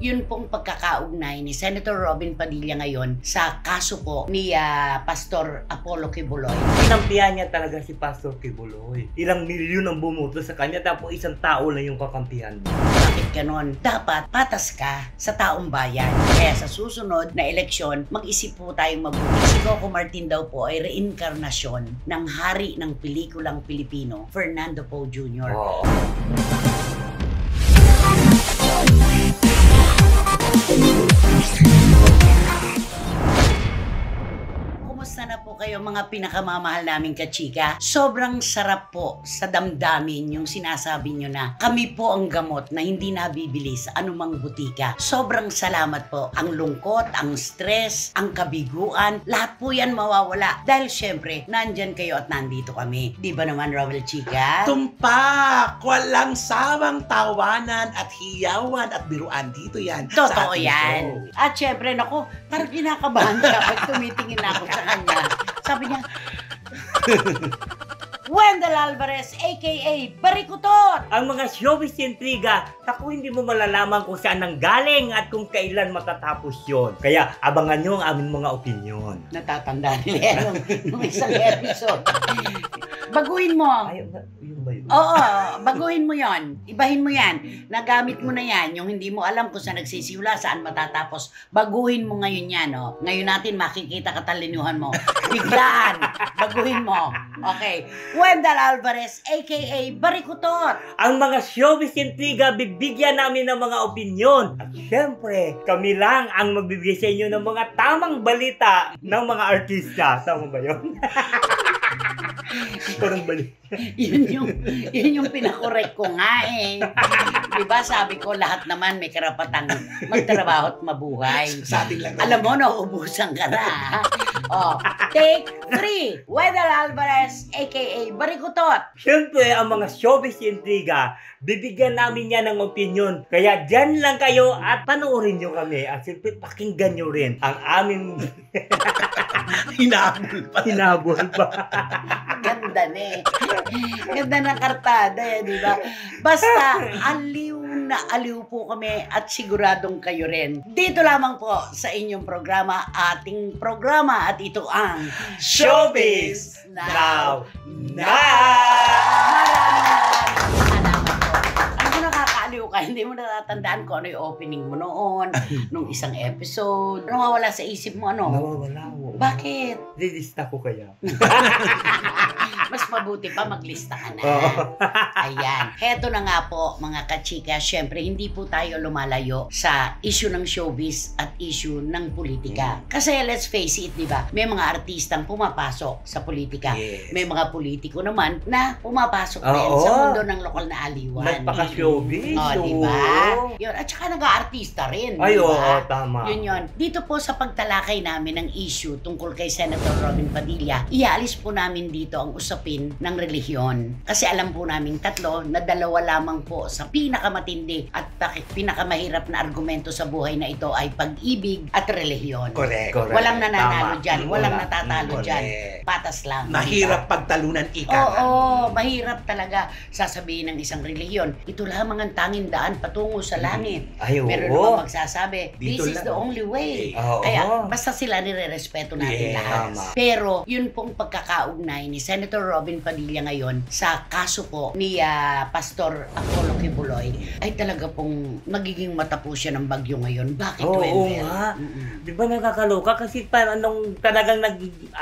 yun pong pagkakaugnay ni Senator Robin Padilla ngayon sa kaso po ni Pastor Apollo Kibuloy. Kinampihan niya talaga si Pastor Kibuloy. Ilang milyon ang bumoto sa kanya tapos isang tao lang yung kakampihan. Bakit ganon? Dapat patas ka sa taong bayan. Kaya sa susunod na eleksyon, mag-isip po tayong mabuti. Si Coco Martin daw po ay reinkarnasyon ng hari ng pelikulang Pilipino, Fernando Poe Jr. Oh. Kumusta na po kayo mga pinakamamahal naming kachika? Sobrang sarap po sa damdamin yung sinasabi nyo na kami po ang gamot na hindi nabibili sa anumang butika. Sobrang salamat po. Ang lungkot, ang stress, ang kabiguan, lahat po yan mawawala. Dahil syempre, nandyan kayo at nandito kami. Di ba naman, Romel Chika? Tumpak! Walang sawang tawanan at hiyawan at biruan dito yan. Totoo yan. At syempre, naku, parang kinakabahan siya pag tumitingin ako sa kanya. Sabi niya, Wendell Alvarez, a.k.a. Barikutot! Ang mga showbiz intriga, ako hindi mo malalaman kung saan nanggaling at kung kailan matatapos yon. Kaya abangan nyo ang aming mga opinyon. Natatanda nila nung isang episode. Baguhin mo. Ay, yun ba yun? Oo, baguhin mo yon. Ibahin mo yan. Nagamit mo na yan. Yung hindi mo alam kung saan nagsisimula, saan matatapos. Baguhin mo ngayon yan. Oh. Ngayon natin makikita katalinuhan mo. Biglaan. Baguhin mo. Okay. Wendell Alvarez, a.k.a. Barikutot. Ang mga showbiz intriga, bibigyan namin ng mga opinyon. At syempre, kami lang ang magbibigay sa inyo ng mga tamang balita ng mga artista. Tama ba yun? Parang balita. yun yung pinakorek ko nga eh. Diba sabi ko lahat naman may karapatang magtrabaho at mabuhay. Sa atin lang. Alam mo, nauubusan ka na. Oh, take 3. Wendell Alvarez, a.k.a. Barikutot. Siyempre, ang mga showbiz intriga, bibigyan namin yan ng opinion. Kaya dyan lang kayo at panoorin nyo kami. At siyempre, pakinggan nyo rin ang aming Hinabol pa. hinabol pa. Ganda na eh. Ganda ng kartada eh, di ba? Basta, aliw na aliw po kami at siguradong kayo rin. Dito lamang po sa inyong programa, ating programa at ito ang Showbiz Now! Salamat po. Ano mo nakakaaliw ka? Hindi mo natatandaan kung ano yung opening mo noon, nung isang episode. Ano mawala sa isip mo ano? Nawawala ko. Bakit? Lilista ko kaya. Mas mabuti pa maglista ka na. Oo. Ayan. Heto na nga po mga kachika. Syempre, hindi po tayo lumalayo sa issue ng showbiz at issue ng politika. Kasi let's face it, di ba? May mga artistang pumapasok sa politika. Yes. May mga politiko naman na pumapasok din Oo. sa mundo ng lokal na aliwan. Nagpaka-showbiz. Di ba? Yun. At saka nag-aartista rin. Ay, di oo, ba? tama. Yun. Dito po sa pagtalakay namin ng issue tungkol kay Senator Robin Padilla, iaalis po namin dito ang usapin ng relihiyon. Kasi alam po namin tatlo na dalawa lamang po sa pinakamatindi at pinakamahirap na argumento sa buhay na ito ay pag-ibig at relihiyon. Correct. Walang nananalo Tama. dyan, walang Wala. natatalo Correct. dyan. Patas lang. Mahirap pagtalunan ika. Oo, mahirap talaga sasabihin ng isang relihiyon. Ito lamang ang tanging daan patungo sa langit. Ay, oo. Meron naman magsasabi, Dito this is lang. the only way. Oo. Kaya basta sila nirerespeto natin Yes. lahat. Tama. Pero yun pong pagkakaugnay ni Senator Robin Padilla ngayon sa kaso po ni Pastor Apollo Kibuloy ay talaga pong magiging matapos siya ng bagyo ngayon. Bakit, Oo Wendell? nga. Di ba nakakaloka? Kasi parang nung talagang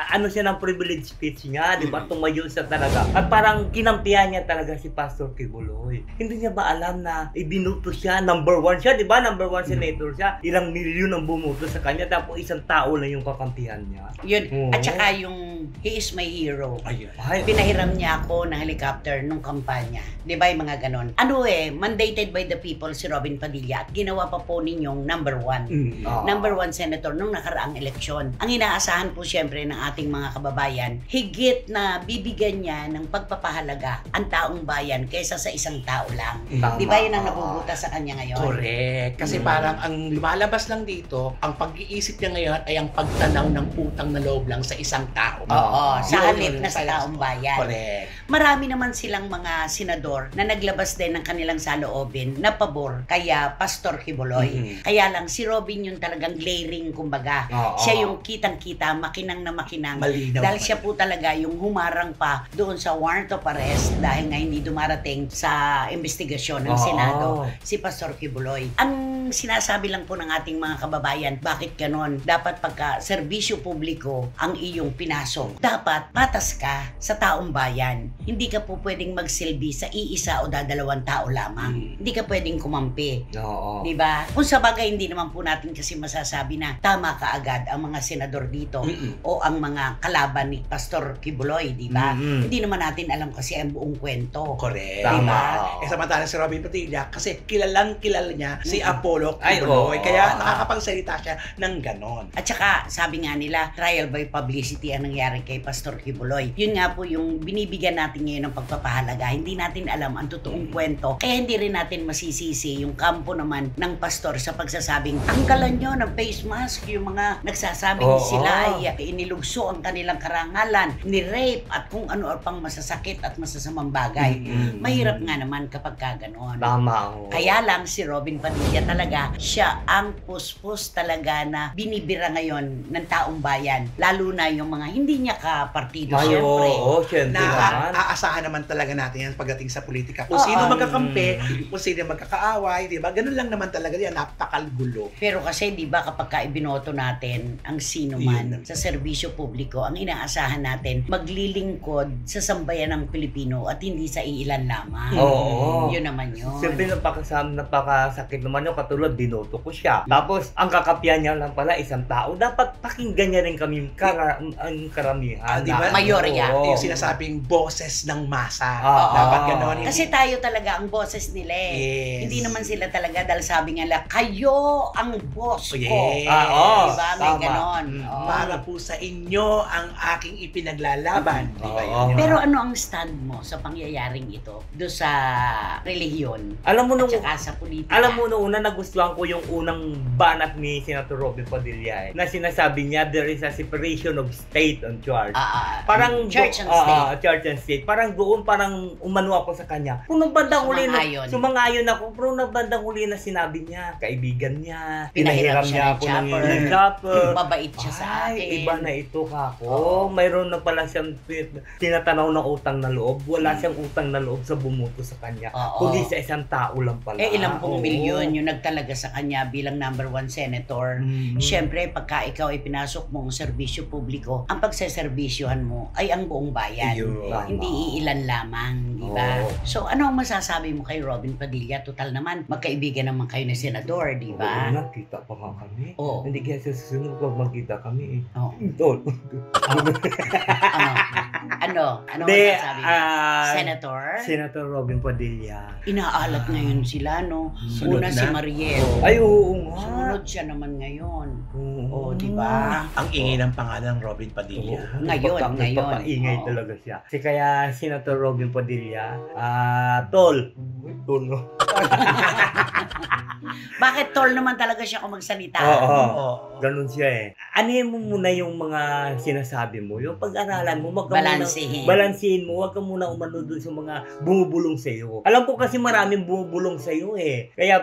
ano siya ng privilege speech niya, di ba? Tumayo siya talaga. At parang kinampihan niya talaga si Pastor Kibuloy. Hindi niya ba alam na ibinuto siya, number 1 siya, di ba? Number 1 senator siya. Ilang milyon ang bumoto sa kanya, tapos isang tao lang yung kakampihan niya. Yun. Oo. At saka yung he is my hero. Ayun. Ay, Pinahiram niya ako ng helicopter nung kampanya. Di ba yung mga ganon? Ano mandated by the people si Robin Padilla at ginawa pa po ninyong number 1. Number 1 senator nung nakaraang eleksyon. Ang inaasahan po siyempre ng ating mga kababayan, higit na bibigyan niya ng pagpapahalaga ang taong bayan kaysa sa isang tao lang. Tama. Di ba yun ang nabubuta sa kanya ngayon? Correct. Kasi parang ang lumalabas lang dito, ang pag-iisip niya ngayon ay ang pagtanaw ng utang na loob lang sa isang tao. Oo, sa Yun, halip na sa taong taong bayan. Correct. Marami naman silang mga senador na naglabas din ng kanilang saloobin na pabor kaya Pastor Kibuloy. Kaya lang si Robin yung talagang glaring kumbaga. Siya yung kitang-kita, makinang na makinang. Malinaw. Dahil siya po talaga yung humarang pa doon sa warrant of arrest dahil nga hindi dumarating sa investigasyon ng Senado si Pastor Kibuloy. Ang sinasabi lang po ng ating mga kababayan, bakit ganon? Dapat pagka serbisyo publiko ang iyong pinasok, dapat patas ka sa taong bayan. Hindi ka po pwedeng magsilbi sa iisa o dadalawang tao lamang. Hindi ka pwedeng kumampi. Di ba? Kung sa bagay, hindi naman po natin kasi masasabi na tama ka agad ang mga senador dito o ang mga kalaban ni Pastor Kibuloy, di ba? Hindi naman natin alam kasi ang buong kwento. Correct. Diba? Samantala si Robin Padilla, kasi kilalang kilala niya si Apollo Kibuloy. Kaya nakakapagsalita siya ng ganon. At saka, sabi nga nila, trial by publicity ang nangyari kay Pastor Kibuloy. Yun nga po yung binibigyan natin ngayon ng pagpapahalaga. Hindi natin alam ang totoong kwento. Kaya hindi rin natin masisisi yung kampo naman ng pastor sa pagsasabing, tanggalan nyo ng face mask yung mga nagsasabing sila ay inilugso ang kanilang karangalan, ni-rape at kung ano pang masasakit at masasamang bagay. Mahirap nga naman kapag kaganon. Tama. Kaya lang si Robin Padilla talaga, siya ang puspos talaga na binibira ngayon ng taong bayan. Lalo na yung mga hindi niya kapartido, syempre. Aasahan naman talaga natin yan pagdating sa politika. Kung sino magkakampi, kung sino magkakaaway, di ba? Ganun lang naman talaga yan, napakalgulo. Pero kasi di ba kapag ibinoto natin ang sino man sa serbisyo publiko, ang inaasahan natin maglilingkod sa sambayan ng Pilipino at hindi sa iilan lamang. Yun naman yun. Siyempre napakasakit naman yung katulad, binoto ko siya. Tapos ang kakapihan niya lang pala isang tao. Dapat pakinggan niya rin kami ang karamihan. Di ba? Mayorya. Yung sinasabing boses ng masa. Dapat ganon. Kasi tayo talaga ang boses nila Hindi naman sila talaga dahil sabi nga lang, kayo ang boss ko. Diba? May ganon. Para po sa inyo ang aking ipinaglalaban. Pero ano ang stand mo sa pangyayaring ito? Doon sa relihiyon alam mo at saka sa politika? Alam mo noong una nagustuhan ko yung unang banat ni Senator Robin Padilla na sinasabi niya there is a separation of state and church. Parang church and state. Church and state. Parang doon parang umano ako sa kanya. Kung nung bandang huli sumangayon ako, pero nung bandang huli na sinabi niya, kaibigan niya, pinahiram niya ako ng chopper. Mabait siya sa akin. Iba na ito kako. Mayroon na pala siyang tinatanaw na utang na loob. Wala siyang utang na loob sa bumuto sa kanya. Kundi sa isang tao lang pala. Ilang pong milyon yung nagtalaga sa kanya bilang number 1 senator. Siyempre, pagka ikaw ay pinasok mo ang serbisyo publiko, ang pagseservisyohan mo ay ang buong bayan. Hindi iilan lamang, di ba? So, ano ang masasabi mo kay Robin Padilla? Total naman, magkaibigan naman kayo na senador, di ba? Nakita pa nga kami. Hindi kaya sa susunod pag magkita kami. Ano masasabi mo? Senator? Senator Robin Padilla. Inaalat ngayon sila, no? Una si Mariel. Ay, oo nga. Sumunod siya naman ngayon. Di ba? Ang ingay ng pangalan ng Robin Padilla. Ngayon. Papaingay talaga siya. Kasi kaya Senator Robin Padilla, tol. Tol, no? Bakit tol naman talaga siya kung magsalita? Ganun siya eh. Anuhin mo muna yung mga sinasabi mo. Yung pag-aralan mo, balansihin mo. Huwag ka muna umano dun sa mga bumubulong sa'yo. Alam ko kasi maraming bumubulong sa'yo eh. Kaya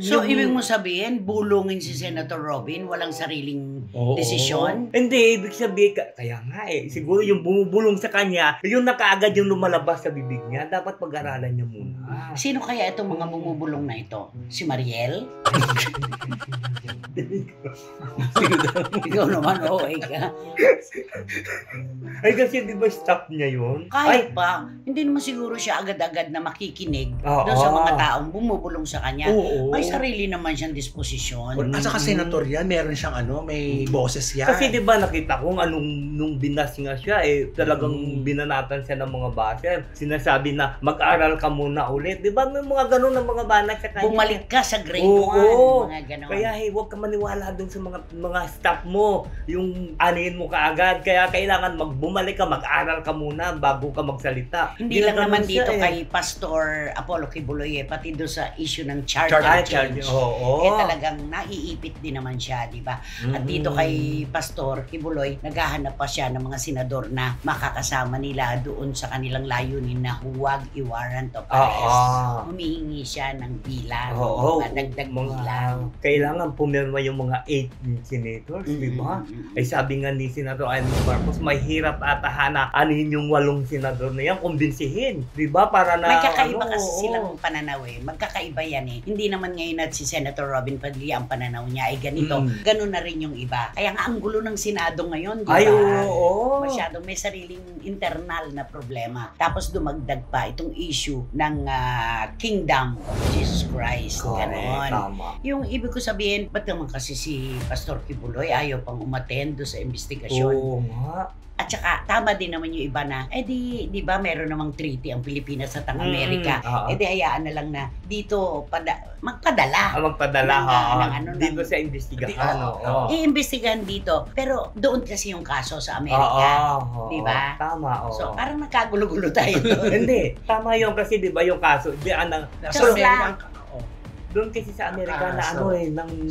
So, ibig mo sabihin, bulungin si Senator Robin, walang sariling desisyon? Hindi, ibig sabihin, kaya nga eh. Siguro yung bumubulong sa kanya, yung nakaagad yung lumalabas sa bibig niya, dapat pag-aralan niya muna. Sino kaya itong mga bumubulong na ito? Si Mariel? Ikaw naman, ka. Ay kasi di ba staff niya yun? Kahit pa, hindi naman siguro siya agad-agad na makikinig doon sa mga taong bumubulong sa kanya. May sarili naman siyang disposisyon. At saka senator yan, meron siyang may boses yan. Kasi di ba nakita ko nung binas nga siya talagang binanatan siya ng mga baser. Sinasabi na mag-aral ka muna ulit. Di ba may mga ganun ng mga banat sa kanya? Bumalik ka sa grade 1. Mga ganun. Kaya huwag ka maniwala maniwala dun sa mga staff mo. Yung anihin mo kaagad. Kaya kailangan bumalik ka, mag-aral ka muna bago ka magsalita. Hindi lang ganun naman siya dito kay Pastor Apollo Kibuloy, pati doon sa issue ng charge change. Oo. Talagang naiipit din naman siya, di ba? At dito kay Pastor Kibuloy, naghahanap pa siya ng mga senador na makakasama nila doon sa kanilang layunin na huwag i-warrant of arrest. Humihingi siya ng bilang, dagdag bilang. Kailangan pumirma yung mga 8 senators, di ba? Ay sabi nga ni Senator Amy Marcos, mahirap ata na anin yung 8 senador na yan, kumbinsihin, di ba? Para na may kakaiba kasi silang pananaw eh. Magkakaiba yan eh. Hindi naman ngayon at si Senator Robin Padilla ang pananaw niya ay ganito. Ganun na rin yung iba. Kaya nga ang gulo ng Senado ngayon, di ba? Ay, oo. Masyadong may sariling internal na problema. Tapos dumagdag pa itong issue ng Kingdom of Jesus Christ. Ganon. Yung ibig ko sabihin, ba't naman kasi si Pastor Kibuloy ayaw pang umattend sa investigasyon? Oo nga. At saka, tama din naman yung iba na, di ba meron namang treaty ang Pilipinas at ang Amerika. Hayaan na lang na dito magpadala. Magpadala, dito ng, sa investigasyon. I-investigahan dito. Pero doon kasi yung kaso sa Amerika. Di ba? Tama. So, parang nagkagulo-gulo tayo doon. Hindi. Tama yun kasi di ba yung kaso. Doon kasi sa Amerika na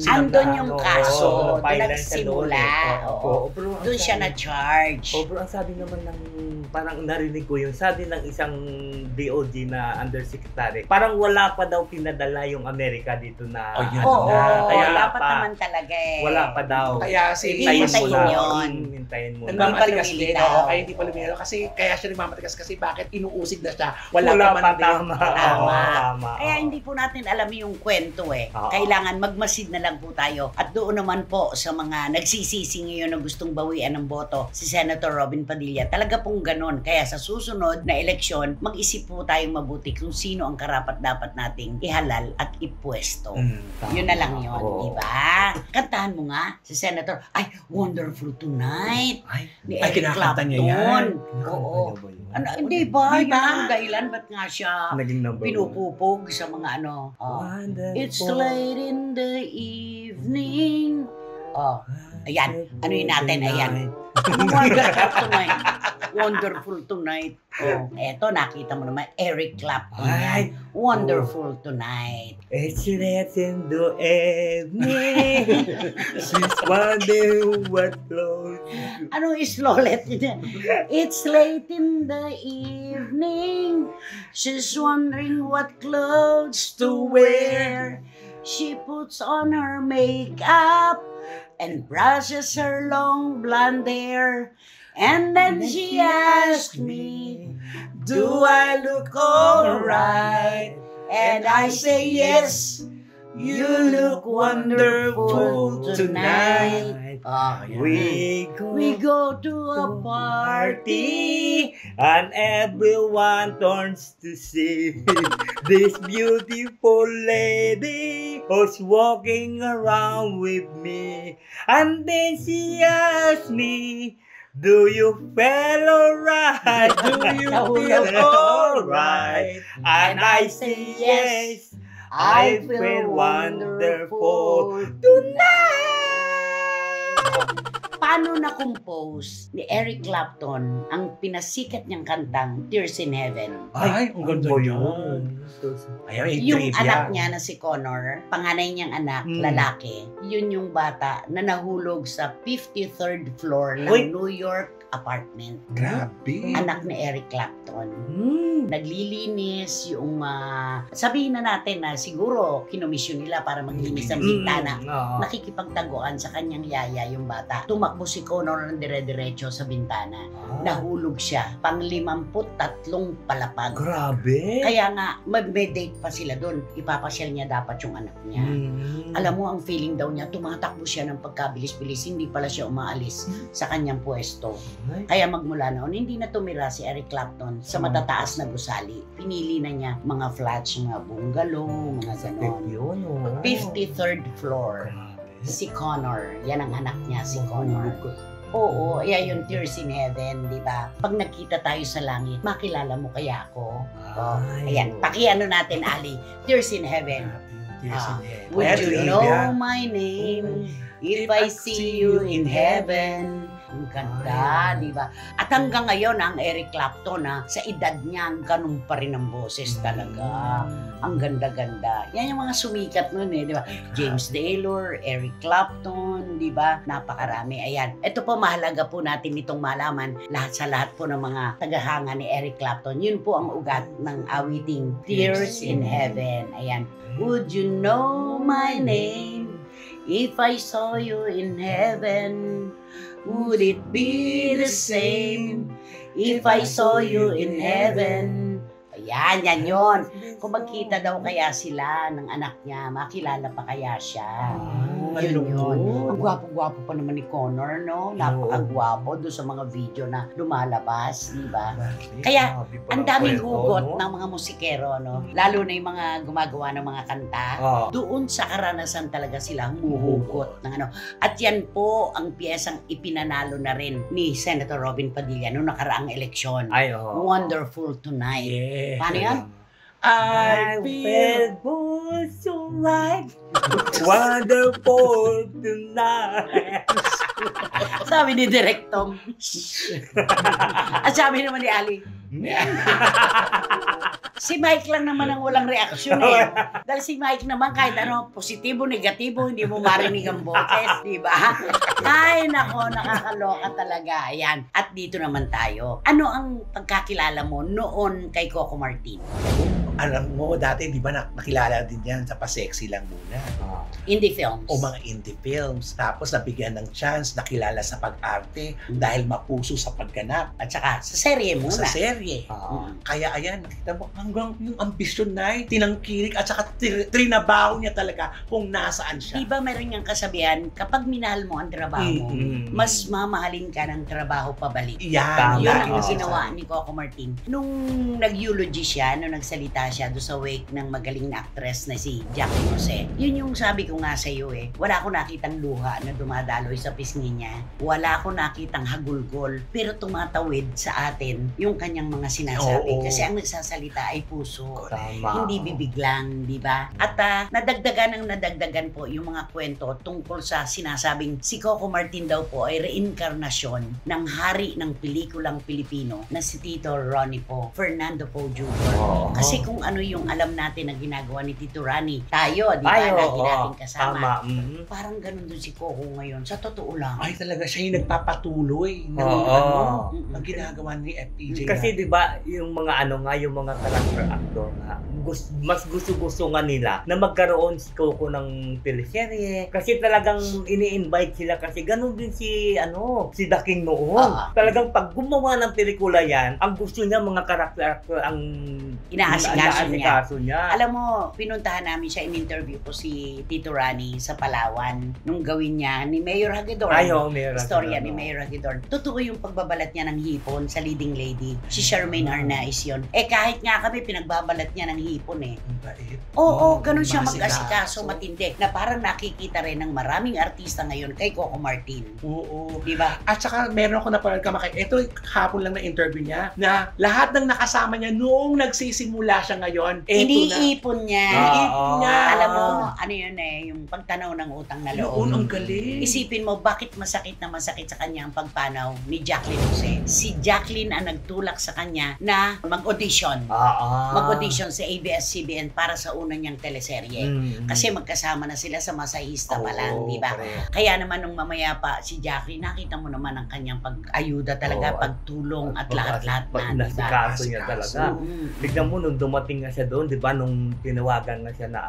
andun yung kaso, doon nagsimula. Doon siya na-charge. Pero ang sabi naman ng, parang narinig ko yung sabi ng isang DOJ na undersecretary, parang wala pa daw pinadala yung Amerika dito na. Kaya dapat naman talaga eh. Wala pa daw. Kaya hintayin mo. Nagmamatigas din. Kaya hindi pa lumilitaw. Kasi kaya siya nagmamatigas kasi bakit inuusig na siya. Wala pa man. Tama. Kaya hindi po natin alam yung kwento eh. Kailangan magmasid na lang po tayo. At doon naman po sa mga nagsisisi ngayon na gustong bawian ng boto, si Senator Robin Padilla, talaga pong ganon. Kaya sa susunod na eleksyon, mag-isip po tayong mabuti kung sino ang karapat-dapat nating ihalal at ipwesto. Yun na lang yun, di ba? Kantahan mo nga si Senator, Wonderful Tonight. Ni Eric Clapton. Oo. Hindi ba? Yan ang dahilan. Ba't nga siya pinupupog sa mga It's late in the evening. Ayan. Ano yun natin? Ayan. Wonderful Tonight. Wonderful Tonight. Eto, nakita mo naman, Eric Clapton. Wonderful Tonight. It's late in the evening. She's wondering what clothes. Ano is lolet? It's late in the evening. She's wondering what clothes to wear. She puts on her makeup and brushes her long blonde hair. And then she asked me, do I look alright? And I say yes, you look wonderful tonight. We go to a party and everyone turns to see this beautiful lady who's walking around with me. And then she asked me, do you feel alright? Do you feel alright? And I say yes, I feel wonderful tonight. Paano na-compose ni Eric Clapton ang pinasikat niyang kantang Tears in Heaven? Ang ganda yun. Yung anak niya na si Connor, panganay niyang anak, lalaki, yun yung bata na nahulog sa 53rd floor ng New York apartment. Grabe. Anak ni Eric Clapton. Naglilinis yung, sabihin na natin na siguro kinomisyon nila para maglinis ng bintana. Nakikipagtaguan sa kanyang yaya yung bata. Tumakbo si Connor ng dire-diretso sa bintana. Nahulog siya. Pang 53 palapag. Grabe. Kaya nga, may date pa sila doon. Ipapasyal niya dapat yung anak niya. Alam mo, ang feeling daw niya, tumatakbo siya ng pagkabilis-bilis. Hindi pala siya umaalis sa kanyang pwesto. Kaya magmula noon, hindi na tumira si Eric Clapton sa matataas na gusali. Pinili na niya mga flats, mga bungalow, mga ganon. 53rd floor. Si Connor. Yan ang anak niya, si Connor. Oo, yan yung Tears in Heaven, di ba? Pag nakita tayo sa langit, makilala mo kaya ako? Ayan, pakiano natin, Ali. Tears in Heaven. Yes, Ah, in Would heaven. you Ayan, know Olivia. my name if I see you in heaven? Ang ganda, di ba? At hanggang ngayon, ang Eric Clapton, sa edad niya, ganun pa rin ang boses talaga. Ang ganda-ganda. Yan yung mga sumikat nun di ba? James Taylor, Eric Clapton, di ba? Napakarami. Ayan. Ito po, mahalaga po natin itong malaman lahat sa lahat po ng mga tagahanga ni Eric Clapton. Yun po ang ugat ng awiting Tears in Heaven. Ayan. Would you know my name if I saw you in heaven? Would it be the same if I saw you in heaven? Ayan, yan yun. Kung magkita daw kaya sila ng anak niya, makilala pa kaya siya. Yun yun. Ang gwapo-gwapo pa naman ni Connor, no? Napakagwapo doon sa mga video na lumalabas, di ba? Kaya, ang daming hugot ng mga musikero, no? Lalo na yung mga gumagawa ng mga kanta. Doon sa karanasan talaga sila humuhugot ng ano. At yan po ang piyesang ipinanalo na rin ni Senator Robin Padilla noong nakaraang eleksyon. Ay, oo. Wonderful Tonight. Yeah. Paano yan? I feel so right. Wonderful tonight. Sabi ni Direk Tom. At sabi naman ni Ali, si Mike lang naman ang walang reaksyon Dahil si Mike naman kahit ano, positibo, negatibo, hindi mo marinig ang boses, di ba? Ay, nako, nakakaloka talaga. Ayan. At dito naman tayo. Ano ang pagkakilala mo noon kay Coco Martin? Alam mo, dati, di ba, nakilala din yan sa pa-sexy lang muna. Indie films. O mga indie films. Tapos nabigyan ng chance, nakilala sa pag-arte dahil mapuso sa pagganap. At saka, sa serye muna. Sa serye. Kaya ayan, nakita mo, hanggang yung ambisyon na tinangkilik at saka trinabaho niya talaga kung nasaan siya. Di ba meron niyang kasabihan, kapag minahal mo ang trabaho mo, mas mamahalin ka ng trabaho pabalik. Yan. Yun ang ginawa ni Coco Martin. Nung nag-eulogy siya, nung nagsalita siya doon sa wake ng magaling na actress na si Jackie Jose. Yun yung sabi ko nga sa iyo wala akong nakitang luha na dumadaloy sa pisngi niya. Wala akong nakitang hagulgol. Pero tumatawid sa atin yung kanyang mga sinasabi. Kasi ang nagsasalita ay puso. Tama. Hindi bibig lang, di ba? At nadagdagan po yung mga kwento tungkol sa sinasabing si Coco Martin daw po ay reinkarnasyon ng hari ng pelikulang Pilipino na si Tito Ronnie Po, Fernando Po Jr. Kasi kung ano yung alam natin na ginagawa ni Tito Ronnie, tayo, di ba? Lagi natin kasama. Parang ganun dun si Coco ngayon. Sa totoo lang. Ay, talaga siya yung nagpapatuloy ng ang ginagawa ni FPJ. Kasi di ba yung mga yung mga character actor nga, mas gusto nga nila na magkaroon si Coco ng teleserye. Kasi talagang ini-invite sila kasi ganun din si Daking noon. Talagang pag gumawa ng pelikula yan, ang gusto niya mga character actor ang inaasikaso niya. Alam mo, pinuntahan namin siya, in-interview ko si Tito Rani sa Palawan nung gawin niya ni Mayor Hagedorn. Istorya ni Mayor Hagedorn. Totoo yung pagbabalat niya ng hipon sa leading lady. Si Charmaine Arnaiz yun. Kahit nga kami pinagbabalat niya ng hipon Oo, ganun siya mag-asikaso, matindi. Na parang nakikita rin ng maraming artista ngayon kay Coco Martin. Oo. Diba? At saka meron ako napanood ito hapon lang na interview niya na lahat ng nakasama niya noong nagsisimula siya ngayon, iniipon niya. Iniipon niya. Alam mo, ano yun yung pagtanaw ng utang na loob. Noon, ang galing. Isipin mo, bakit masakit sa kanya ang pagpanaw ni Jacqueline Jose? Si Jacqueline ang nagtulak sa kanya na mag-audition. Mag-audition sa ABS-CBN para sa una niyang teleserye. Kasi magkasama na sila sa Masahista pa lang, di ba? Kaya naman nung mamaya pa si Jacqueline, nakita mo naman ang kanyang pag-ayuda talaga, pagtulong at lahat-lahat na, di ba? Nasikaso niya talaga. Tignan mo nung dumating nga siya doon, di ba, nung tinawagan nga siya na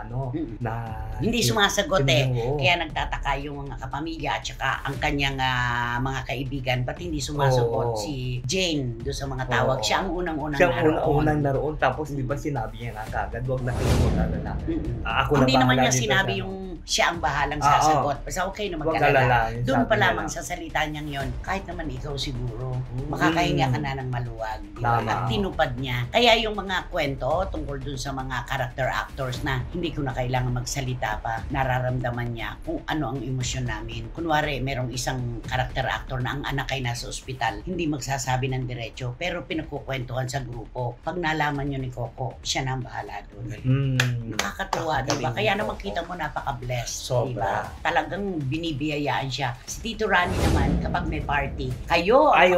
na hindi sumasagot Kaya nagtataka yung mga kapamilya at saka ang kanyang mga kaibigan, ba't hindi sumasagot si Jane doon sa mga tawag? Siya ang unang-unang naroon. Tapos di ba sinabi niya nga kagad, wag na kayo mag-alala. Hindi naman niya sinabi yung siya ang bahalang sasagot. Basta okay na mag-alala. Doon pa lamang sa salita niyang yon, kahit naman ikaw siguro, makakahinga ka na ng maluwag. At tinupad niya. Kaya yung mga kwento tungkol dun sa mga character actors na hindi ko na kailangan magsalita pa, nararamdaman niya kung ano ang emosyon namin. Kunwari, merong isang character actor na ang anak ay nasa ospital, hindi magsasabi ng diretso, pero pinagkukwentuhan sa grupo. Pag nalaman nyo ni Coco, siya na ang bahala doon. Nakakatuwa, diba? Kaya naman kita mo napaka-blessed, diba? Talagang binibiyayaan siya. Si Tito Rani naman, kapag may party, kayo ang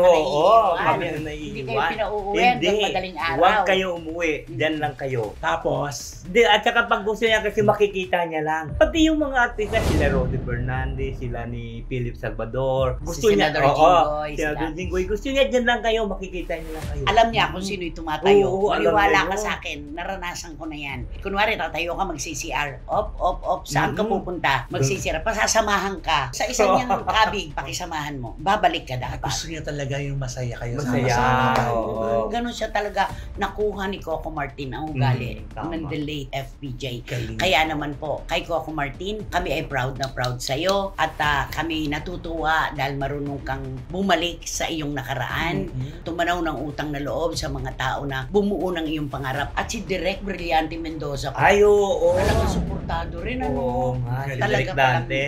kami ang naiiwan. Hindi kayo pinauuwi hanggang madaling araw. Huwag kayo umuwi. Diyan lang kayo. Tapos, At saka pag gusto niya kasi makikita niya lang. Pati yung mga artista, sila Roddy Fernandez, sila ni Philip Salvador. Gusto si niya, Senador Jinggoy. Gusto niya dyan lang kayo, makikita niya lang kayo. Alam niya kung sino'y tumatayo. Maniwala alam ka niya. sa akin, naranasan ko na yan. Kunwari, tatayo ka, mag-CCR. Op. Saan ka pupunta? Mag-CCR. Pasasamahan ka. Sa isang niyang kabig, pakisamahan mo. Babalik ka dapat. gusto niya talaga yung masaya kayo Masaya. sama-sama. Ganon siya talaga nakuha ni Coco Martin ang ugali tama. ng the late FPJ. Galing. Kaya naman po, kay Coco Martin, kami ay proud na proud sa'yo at kami natutuwa dahil marunong kang bumalik sa iyong nakaraan, tumanaw ng utang na loob sa mga tao na bumuo ng iyong pangarap. At si Direk Brillante Mendoza po, Ay, oo. talagang suportado rin, Oo, ano? nga. Si Talaga Direk palang, Dante.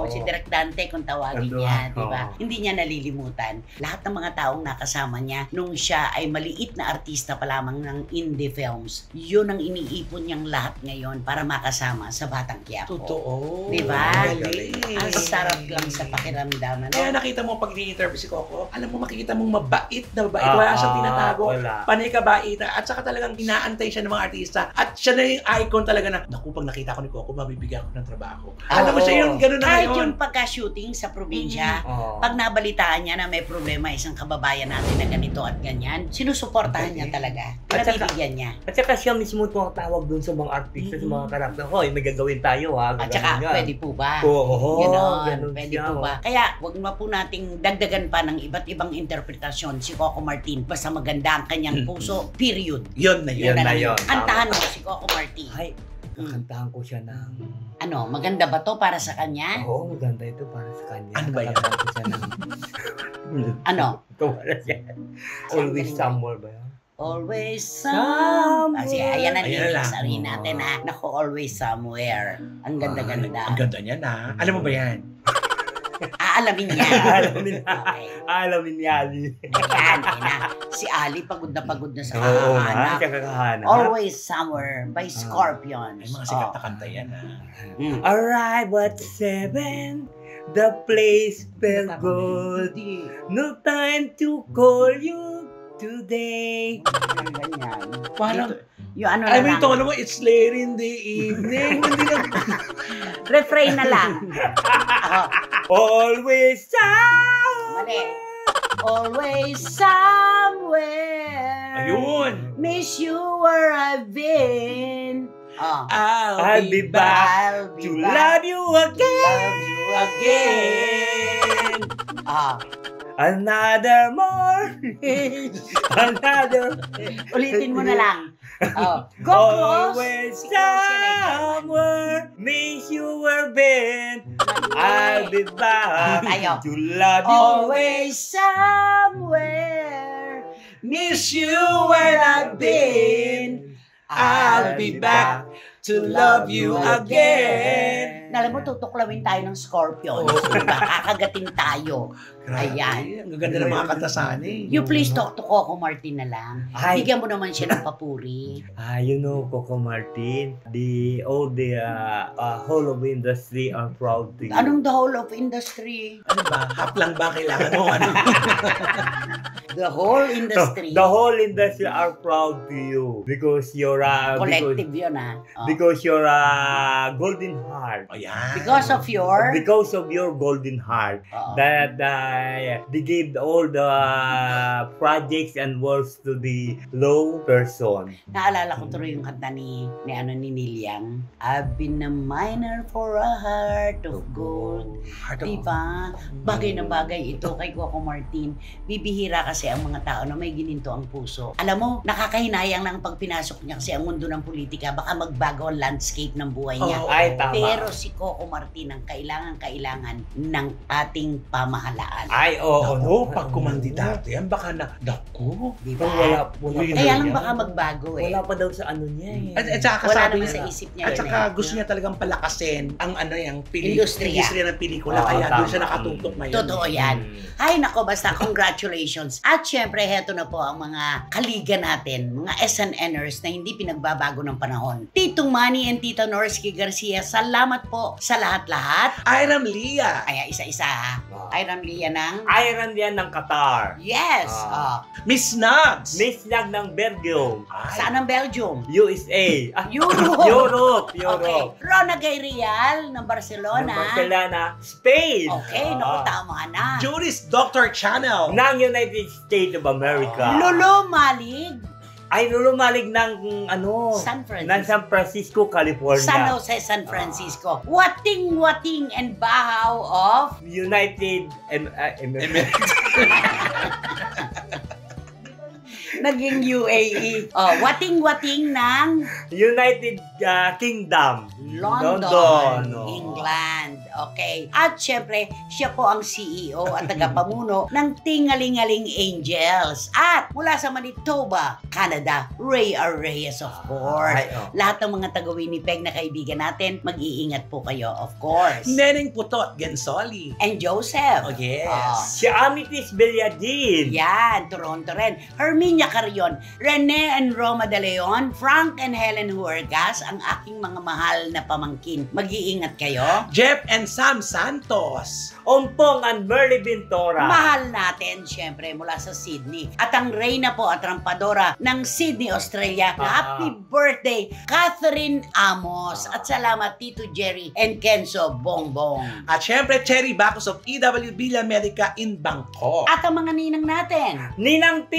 si Direk Dante kung tawagin Ando, niya, di ba? oo. Hindi niya nalilimutan. Lahat ng mga taong nakasama niya nung siya ay maliit na artista pa lamang ng indie films, yun ang iniipon niyang lahat ngayon para makasama sa Batang Quiapo. Totoo. Di ba? Galing. Ang sarap lang sa pakiramdaman. Kaya nakita mo pag ni-interview si Coco, alam mo makikita mong mabait na mabait. Wala siyang tinatago. Wala. Panay kabait. At saka talagang inaantay siya ng mga artista. At siya na yung icon talaga na, naku, pag nakita ko ni Coco, mabibigyan ko ng trabaho. Alam mo siya yung gano'n na Kahit ngayon. yung pagka-shooting sa probinsya, Oo. pag nabalitaan niya na may problema isang kababayan natin na ganito at ganyan, sinusuportahan niya talaga. At saka- Pinabibigyan niya. At saka siya mismo tumatawag dun sa mga artista, sa mga karakter. Hoy, may gagawin tayo ha. At saka, pwede po ba? Oo, Ganon, pwede siya, po ba? Kaya, wag na po nating dagdagan pa ng iba't ibang interpretasyon si Coco Martin. Basta maganda ang kanyang puso, period. Yun na yun. Yun na lang. yun. Kantahan mo si Coco Martin. Ay, kakantahan ko siya ng... Ano, maganda ba to para sa kanya? Oo, maganda ito para sa kanya. Ano ba yan? Kakantahan ko siya ng... Ano? Ito wala siya. Always somewhere ba yan? Always Somewhere. ayan ang Ayan lyrics. lang. Sabihin natin ha. Naku, always somewhere. Ang ganda-ganda. Ang ganda niya na. Alam mo ba yan? Aalamin niya. Alamin na. Okay. Alamin ni Ali. Ayan, si Ali pagod na sa Oo nga, kakahanap. siya kakahanap. Always Somewhere by Scorpions. Ay, mga sikat na kanta yan ha. Arrive at 7, the place felt good. No time to call you today. Ganyan. Parang, Yung ano alam mo na yung lang. tono mo, it's late in the evening. Hindi na, Refrain na lang. Always Mali. somewhere. Always somewhere. ayun. Miss you where I've been. I'll be back I'll be to back love you again. love you again. Another morning. Another. Ulitin mo na lang. Go close. Always Si Close yan eh. somewhere. Miss you where been. I'll be back Tayo. to love you Always somewhere. Miss you where I've been. I'll be back to love you again. Alam mo, tutuklawin tayo ng Scorpions. Diba? Kakagatin tayo. Ayan. Ang ganda ng mga kanta sana eh. You please talk to Coco Martin na lang. Ay. Bigyan mo naman siya ng papuri. You know, Coco Martin, all the whole of industry are proud to you. Anong the whole of industry? Ano ba? Hap lang ba kailangan mo? Ano? The whole industry. The whole industry are proud to you because you're Collective yun because you're golden heart. Ayan. Because of your... Because of your golden heart, Oo. that they gave all the projects and works to the low person. Naalala ko tuloy yung kanta ni Niliang. I've been a miner for a heart of gold. Heart of- Diba? Bagay na bagay ito kay Coco Martin. Bibihira kasi ang mga tao na may gininto ang puso. Alam mo, nakakahinayang lang pag pinasok niya kasi ang mundo ng politika, baka magbago ang landscape ng buhay niya. Oo. Ay, tama. Pero si Coco Martin ang kailangan ng ating pamahalaan. Ay, oo. Naku, pag kumandidato yan, baka naku. Diba? Wala Kaya lang baka magbago eh. Wala pa daw sa ano niya eh. At saka Wala sabi naman niya, sa isip niya at yun saka eh. gusto niya talagang palakasin ang yung Industriya. ng pelikula. Oo, Kaya doon tama. siya nakatutok ngayon. Totoo yan. Ay nako, basta congratulations. At syempre, heto na po ang mga kaliga natin, mga SNNers na hindi pinagbabago ng panahon. Titong Manny and Tito Norsky Garcia, salamat po sa lahat-lahat. Iram Lia. Ay, isa-isa ha. Iram Lia ng... Iron yan ng Qatar. Yes! Miss Nugs. Miss Lag ng Belgium. Saan ang Belgium? USA. Europe! Europe. Okay. Rona Gairial ng Barcelona. Ng Barcelona. Spain. Okay, naku, tama na. Juris Doctor Channel. Ng United States of America. Lolo Malig, Ay, lulumalig ng San Francisco. ng San Francisco, California. San Jose, San Francisco. Wating-wating and bahaw of United naging UAE. Wating-wating ng United Kingdom. London, oh. England. Okay. At syempre, siya po ang CEO at tagapamuno ng Tingalingaling Angels. At mula sa Manitoba, Canada, Ray R. Reyes, of course. Ay, oh. Lahat ng mga taga-Winnipeg na kaibigan natin, mag-iingat po kayo, of course. Neneng Putot Gensoli. And Joseph. Oh, yes. Si Amitis Belladin. Yan, Toronto rin. Herminia Carrion, Rene and Roma de Leon, Frank and Helen Huergas, ang aking mga mahal na pamangkin. Mag-iingat kayo. Jeff and Sam Santos. Ompong and Merly Bintora. Mahal natin, syempre, mula sa Sydney. At ang reyna po at rampadora ng Sydney, Australia. Happy birthday, Catherine Amos. At salamat, Tito Jerry and Kenzo Bongbong. At syempre, Cherry Bacos of EW Villa America in Bangkok. At ang mga ninang natin. Ninang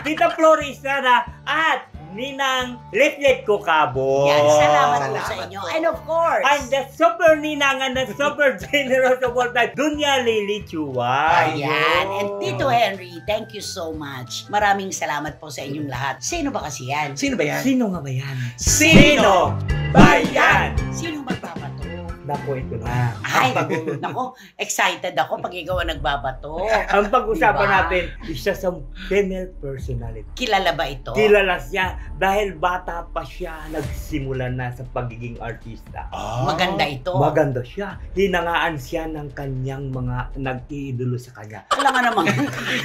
Tita Florista at Ninang Letlet Kokabo. Yan, salamat po Salamat sa inyo. po. And of course, And the super ninang and the super generous of all time, Dunya Lily Chua. ayan. And Tito Henry, thank you so much. Maraming salamat po sa inyong lahat. Sino ba kasi yan? Sino ba yan? Sino nga ba yan? Sino ba yan? Sino magbabato? Naku, ito na. Ay, nako, excited ako pag ikaw ang nagbabato. Ang pag-usapan Diba? natin, isa sa female personality. Kilala ba ito? Kilala siya dahil bata pa siya nagsimula na sa pagiging artista. Maganda ito. Maganda siya. Hinangaan siya ng kanyang mga nag-iidolo sa kanya. Alam nga naman.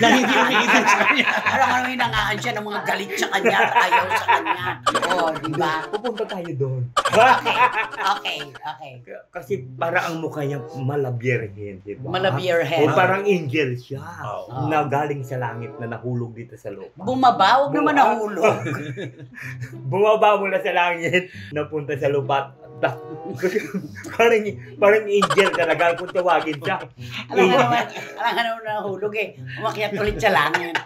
Na hindi umiinom sa kanya. Alam nga naman, hinangaan siya ng mga galit sa kanya at ayaw sa kanya. Oh, di ba? Pupunta tayo doon. Okay. Kasi para ang mukha niya malabierhin, di ba? Malabierhen. O parang angel siya. Oh. Na galing sa langit na nahulog dito sa lupa. Bumaba, huwag naman nahulog. Bumaba mula sa langit, napunta sa lupa. parang angel talaga kung tawagin siya. Alam nga naman nahulog eh. Umakyat ulit sa langit.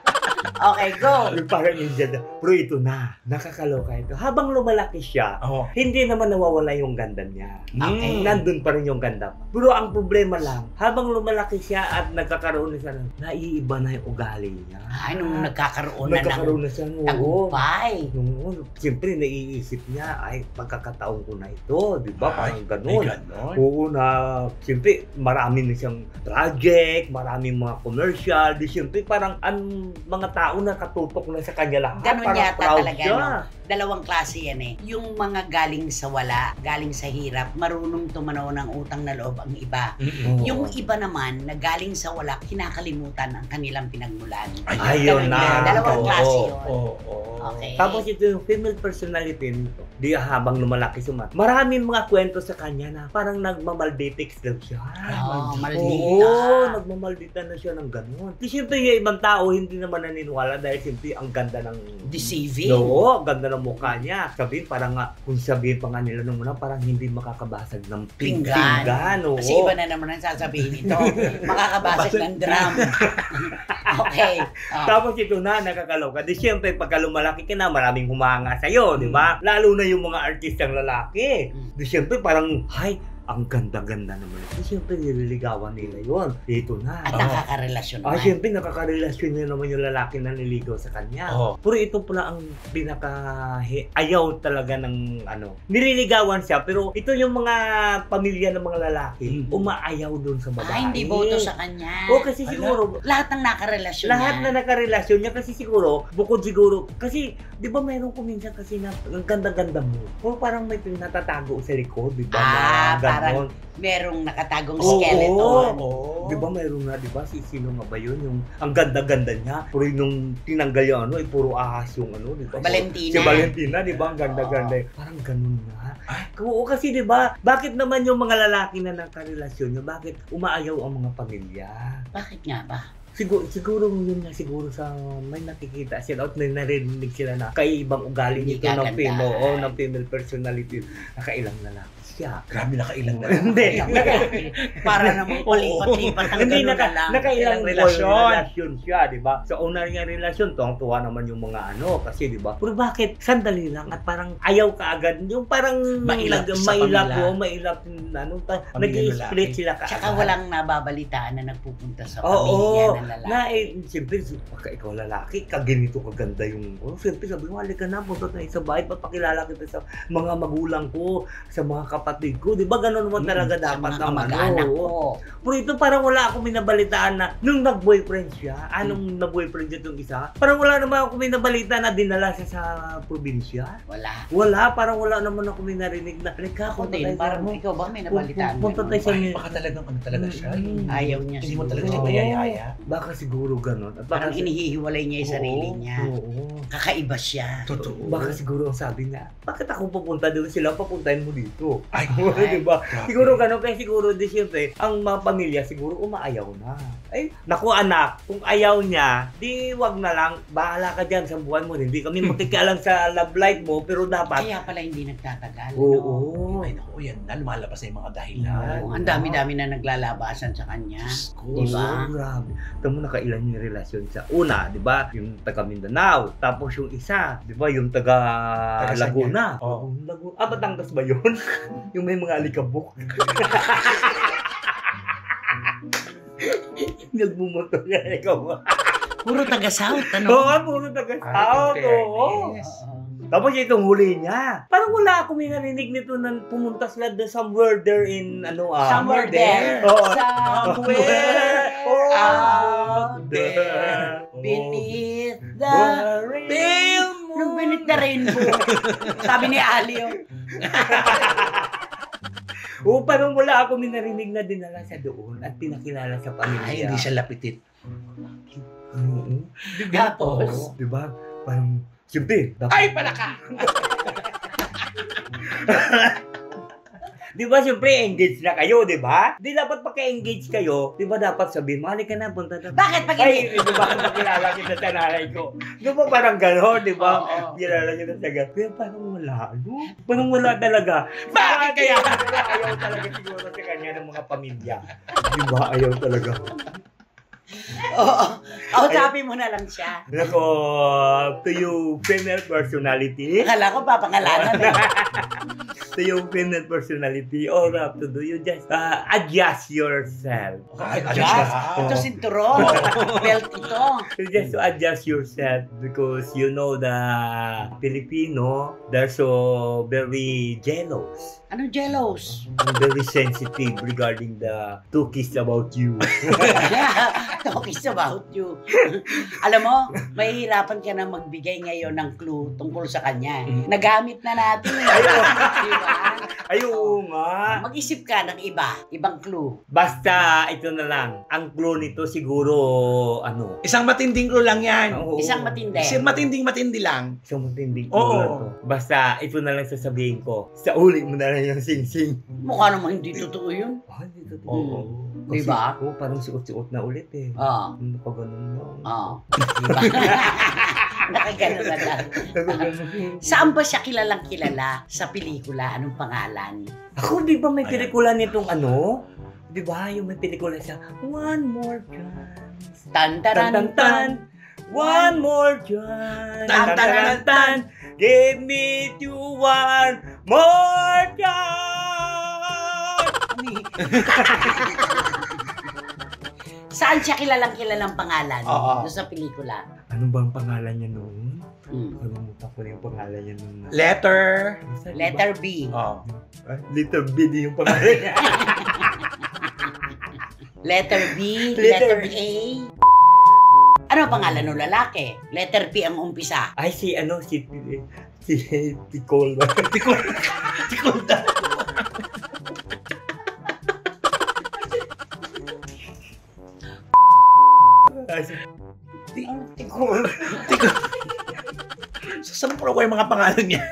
Okay, go. Yung parang angel na. Pero ito na, nakakaloka ito. Habang lumalaki siya, Oh. hindi naman nawawala yung ganda niya. Okay. Nandun pa rin yung ganda. Pero ang problema lang, habang lumalaki siya at nagkakaroon na siya ng naiiba na yung ugali niya. Ay, nung nagkakaroon Nagkakaroon na siya ng tagumpay. siyempre naiisip niya, ay, pagkakataon ko na ito, di ba? Parang ganun. Ganon. Oo na, siyempre, marami na siyang project, maraming mga commercial, di siyempre, parang ang mga tao na katutok na sa kanya lahat. Ganun parang yata proud talaga, siya. no? Dalawang klase yan eh. Yung mga galing sa wala, galing sa hirap, marunong tumanaw ng utang na loob ang iba. Oo. Yung iba naman, na galing sa wala, kinakalimutan ang kanilang pinagmulan. Ayun Ganun na. yan. Dalawang Oo, klase yun. Oo. Okay. Tapos ito yung female personality nito. Di habang lumalaki sumat. Maraming mga kwento sa kanya na parang nagmamalditex daw siya. Oo, maldita. Oo, nagmamaldita na siya ng ganun. Di siyempre yung ibang tao hindi naman naniniwala dahil siyempre ang ganda ng Deceiving. Oo, ang ganda ng mukha niya. Sabihin parang nga, kung sabihin pa nga nila nung una, parang hindi makakabasag ng pinggan. Oo. Kasi iba na naman ang sasabihin ito. Makakabasag ng drum. Okay. Tapos ito na, nakakaloka. Di siyempre, pagka lumalaki ka na, maraming humanga sa'yo, di ba? Lalo na yung mga artistang lalaki. Di siyempre, parang, ay, ang ganda-ganda naman. Kasi siyempre, nililigawan nila yun. Dito na. At nakakarelasyon naman. Siyempre, nakakarelasyon niya naman yung lalaki na niligaw sa kanya. Pero ito pala ang ayaw talaga ng nililigawan siya, pero ito yung mga pamilya ng mga lalaki, umaayaw doon sa babae. Hindi boto sa kanya. Kasi siguro, lahat ng nakarelasyon lahat na nakarelasyon niya, kasi siguro, bukod siguro, kasi, di ba mayroon ko minsan kasi na, ang ganda-ganda mo, o parang may natatago sa likod, di ba? Parang merong nakatagong skeleton. Di ba mayroon na, di ba? Sino nga ba yun? Yung, ang ganda-ganda niya, pero nung tinanggal yung puro ahas yung di ba? Valentina. Si Valentina, di ba? Ang ganda-ganda. Parang ganun nga. Oo, kasi di ba, bakit naman yung mga lalaki na nakarelasyon niya, bakit umaayaw ang mga pamilya? Bakit nga ba? Siguro yun nga siguro sa may nakikita sila at may narinig sila na kaibang ugali nito ng female personality. Nakailang lalaki siya. Grabe, nakailang na. Hindi. Para namang palipat-lipat ang Hindi, gano'n na lang. nakailang relasyon siya, di ba? Sa una niya relasyon, tuwang-tuwa naman yung mga kasi di ba? Pero bakit sandali lang at parang ayaw ka agad, yung parang mailap sa mailap, nag-i-split sila ka. Tsaka walang nababalitaan na nagpupunta sa pamilya ng lalaki. Siyempre, pagka ikaw lalaki, kaganito kaganda yung, siyempre sabi mo, halika na, punta tayo sa bahay, papakilala kita sa mga magulang ko, sa mga kapatid ko, di ba gano'n naman talaga dapat naman. Pero ito parang wala akong minabalitaan na nung nag-boyfriend siya, nung nag-boyfriend siya itong isa, parang wala naman akong minabalitaan na dinala siya sa probinsya. Wala, parang wala naman ako minarinig na, halika, punta tayo. Parang ikaw ba may nabalitaan? Punta tayo sa baka talagang talaga siya. Ayaw niya Hindi mo talaga siya mayayaya. Baka siguro gano'n. Parang inihihiwalay niya yung sarili niya. Kakaiba siya. Totoo. Baka siguro ang sabi niya, bakit ako pupunta doon, sila papuntahin mo dito? Ay, diba? Siguro gano'n, kaya siguro di siyempre, ang mga pamilya siguro umaayaw na. Ay, naku anak, kung ayaw niya, di wag na lang, bahala ka dyan sa buwan mo. Hindi kami makikialam sa love life mo, pero dapat. Kaya pala hindi nagtatagal. Oo. Ay, naku, yan na, lumalabas na yung mga dahilan. Ang dami-dami na naglalabasan sa kanya. Diba? Grabe. Tamo nakailan yung relasyon sa una, di ba? Yung taga Mindanao. Tapos yung isa, di ba? Yung taga Laguna. Batangas ba yun? Yung may mga alikabok. Nagbumotor yan, ikaw. Puro taga-south, Oo, puro taga-south. Oo. Tapos itong huli niya. Parang wala akong narinig nito na pumunta sila somewhere there in somewhere there. Somewhere out there. Beneath the rainbow. Nung beneath the rainbow. Sabi ni Alio. Parang wala akong narinig na dinala sa doon at pinakilala sa pamilya. Ay, hindi siya lapitit. Tapos, diba? Parang, siyempre, ay, pala ka! Di ba, siyempre, engage na kayo, di ba? Di dapat pagka-engage kayo, di ba dapat sabihin, mahali ka na, punta na. Bakit pag ay, di ba, nakilala kita sa nanay ko. Di ba, parang gano'n, di ba? Kilala kita sa gano'n. Pero parang wala, Parang wala talaga. Bakit kaya? Ayaw talaga siguro sa kanya ng mga pamilya. Di ba, ayaw talaga. Sabi mo na lang siya. Nako, to you, female personality. Akala ko papangalanan To yung female personality, all you have to do, you just adjust yourself. Ito sinturon. Belt ito. You just to adjust yourself because you know the Filipino, they're so very jealous. Ano jealous? Very sensitive regarding the talkies about you. Talkies about you. Alam mo, mahihirapan ka na magbigay ngayon ng clue tungkol sa kanya. Nagamit na natin. Diba? Ayun nga. Mag-isip ka ng ibang clue. Basta, ito na lang. Ang clue nito siguro, Isang matinding clue lang yan. Isang matindi. Isang matindi lang. Isang matinding clue lang to. Basta, ito na lang sasabihin ko. Sa uli mo na lang yung sing-sing. Mukha naman hindi totoo yun. Hindi totoo. Diba? Parang suot-suot na ulit eh. Nakaganon na. Diba? Nakaganon na lang. Saan ba siya kilalang kilala sa pelikula? Anong pangalan? Ako, di ba may pelikula nitong Di ba? Yung may pelikula siya, One More Chance. Tan-taran-tan. One more chance. Tan-taran-tan. Give me to one more chance. me. Saan siya kilalang pangalan? Oo. Doon sa pelikula. Ano bang pangalan niya noon? Mm. Kalimutan ko na yung pangalan niya noon. Letter. Basta, diba? Letter B. Oh. Letter B din yung pangalan niya. Letter B, Letter letter A. Ano ang pangalan ng lalaki? Letter P ang umpisa. Ay, si Ticol ba? Tikol daw. Tikol. Sasampuro ko yung mga pangalan niya.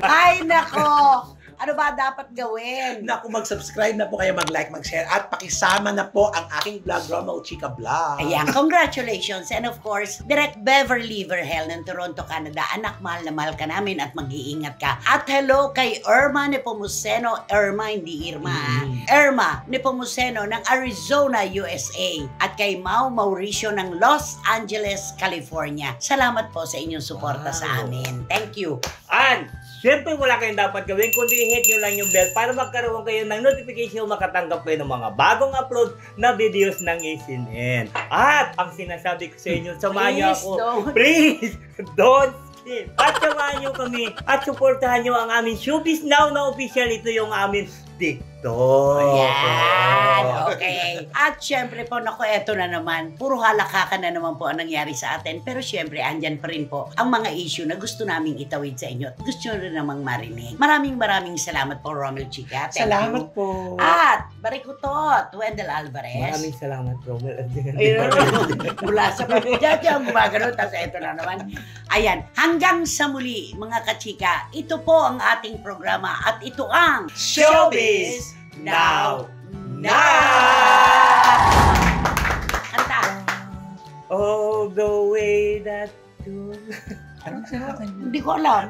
Ay, nako! Ano ba dapat gawin? Naku, mag-subscribe na po kayo, mag-like, mag-share, at pakisama na po ang aking vlog, Romo Chika Vlog. Ayan, congratulations. And of course, Direct Beverly Verhel ng Toronto, Canada. Anak, mahal na mahal ka namin at mag-iingat ka. At hello kay Irma Nepomuceno. Irma, hindi Irma. Irma Nepomuceno ng Arizona, USA. At kay Mau Mauricio ng Los Angeles, California. Salamat po sa inyong suporta sa amin. Thank you. And, syempre wala kayong dapat gawin kundi hit nyo lang yung bell para magkaroon kayo ng notification makatanggap kayo ng mga bagong upload na videos ng ACNN. At ang sinasabi ko sa inyo, samahan nyo ako. Please, don't skip. At samahan nyo kami at suportahan nyo ang aming Showbiz Now na official. Ito yung aming TikTok. Ayan, okay. At syempre po, naku, eto na naman. Puro halakakan na naman po ang nangyari sa atin. Pero syempre, andyan pa rin po ang mga issue na gusto naming itawid sa inyo at gusto nyo rin namang marinig. Maraming salamat po, Romel Chica. Thank Salamat you. po. At, Barikutot, Wendell Alvarez. Maraming salamat, Romel. Ayun, mula sa pagdati ang gumagano, tapos eto na naman. Ayan, hanggang sa muli, mga kachika, ito po ang ating programa at ito ang Showbiz Now. Kanta. All the way that you... Anong sinabi? Hindi ko alam.